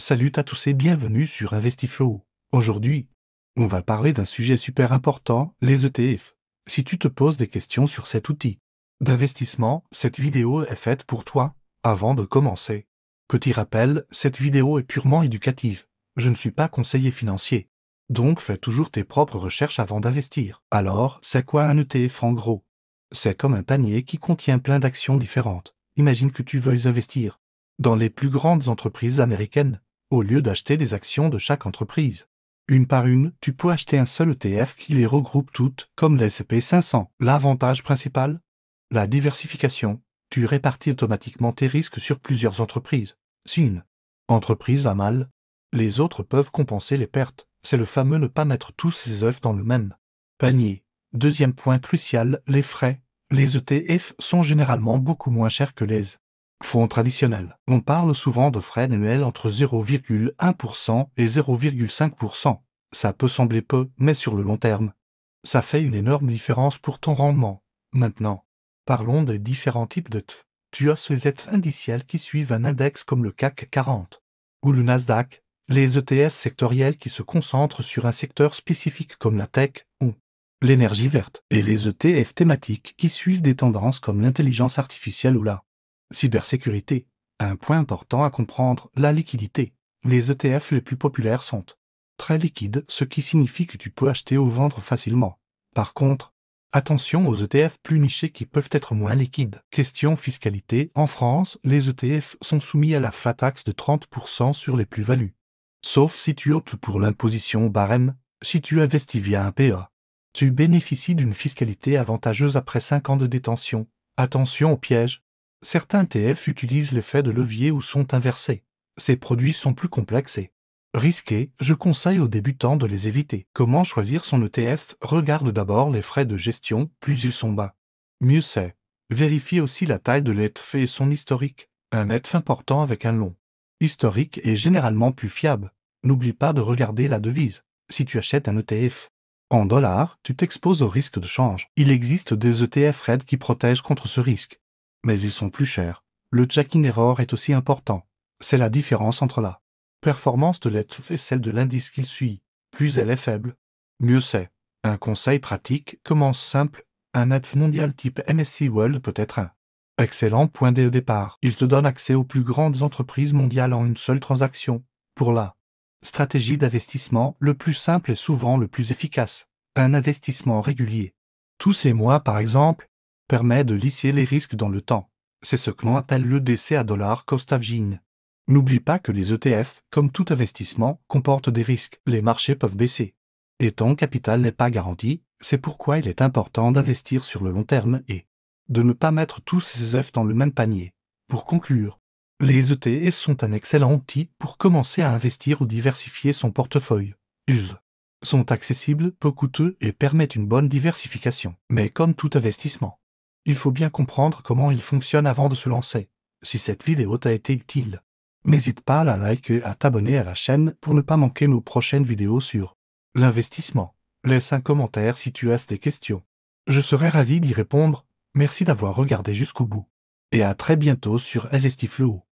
Salut à tous et bienvenue sur InvestiFlow. Aujourd'hui, on va parler d'un sujet super important, les ETF. Si tu te poses des questions sur cet outil d'investissement, cette vidéo est faite pour toi. Avant de commencer, petit rappel, cette vidéo est purement éducative. Je ne suis pas conseiller financier. Donc fais toujours tes propres recherches avant d'investir. Alors, c'est quoi un ETF en gros? C'est comme un panier qui contient plein d'actions différentes. Imagine que tu veuilles investir dans les plus grandes entreprises américaines, au lieu d'acheter des actions de chaque entreprise. Une par une, tu peux acheter un seul ETF qui les regroupe toutes, comme le S&P 500. L'avantage principal? La diversification. Tu répartis automatiquement tes risques sur plusieurs entreprises. Si une entreprise va mal, les autres peuvent compenser les pertes. C'est le fameux ne pas mettre tous ses œufs dans le même panier. Deuxième point crucial, les frais. Les ETF sont généralement beaucoup moins chers que les fonds traditionnels. On parle souvent de frais annuels entre 0,1% et 0,5%. Ça peut sembler peu, mais sur le long terme, ça fait une énorme différence pour ton rendement. Maintenant, parlons des différents types d'ETF. Tu as ces ETF indiciels qui suivent un index comme le CAC 40 ou le Nasdaq, les ETF sectoriels qui se concentrent sur un secteur spécifique comme la tech ou l'énergie verte, et les ETF thématiques qui suivent des tendances comme l'intelligence artificielle ou la cybersécurité. Un point important à comprendre, la liquidité. Les ETF les plus populaires sont très liquides, ce qui signifie que tu peux acheter ou vendre facilement. Par contre, attention aux ETF plus nichés qui peuvent être moins liquides. Question fiscalité. En France, les ETF sont soumis à la flat tax de 30% sur les plus-values. Sauf si tu optes pour l'imposition barème, si tu investis via un PEA. Tu bénéficies d'une fiscalité avantageuse après 5 ans de détention. Attention aux pièges. Certains ETF utilisent l'effet de levier ou sont inversés. Ces produits sont plus complexes et risqués. Je conseille aux débutants de les éviter. Comment choisir son ETF? Regarde d'abord les frais de gestion, plus ils sont bas, mieux c'est. Vérifie aussi la taille de l'ETF et son historique. Un ETF important avec un long historique est généralement plus fiable. N'oublie pas de regarder la devise. Si tu achètes un ETF en dollars, tu t'exposes au risque de change. Il existe des ETF RED qui protègent contre ce risque, mais ils sont plus chers. Le tracking error est aussi important. C'est la différence entre la performance de l'ETF et celle de l'indice qu'il suit. Plus elle est faible, mieux c'est. Un conseil pratique, commence simple. Un ETF mondial type MSCI World peut être un excellent point de départ. Il te donne accès aux plus grandes entreprises mondiales en une seule transaction. Pour la stratégie d'investissement, le plus simple est souvent le plus efficace. Un investissement régulier, tous les mois par exemple, permet de lisser les risques dans le temps. C'est ce que l'on appelle le l'EDC à dollar cost averaging. N'oublie pas que les ETF, comme tout investissement, comportent des risques. Les marchés peuvent baisser. Et ton capital n'est pas garanti, c'est pourquoi il est important d'investir sur le long terme et de ne pas mettre tous ses œufs dans le même panier. Pour conclure, les ETF sont un excellent outil pour commencer à investir ou diversifier son portefeuille. Ils sont accessibles, peu coûteux et permettent une bonne diversification. Mais comme tout investissement, il faut bien comprendre comment il fonctionne avant de se lancer. Si cette vidéo t'a été utile, n'hésite pas à la liker et à t'abonner à la chaîne pour ne pas manquer nos prochaines vidéos sur l'investissement. Laisse un commentaire si tu as des questions. Je serai ravi d'y répondre. Merci d'avoir regardé jusqu'au bout. Et à très bientôt sur InvestiFlow.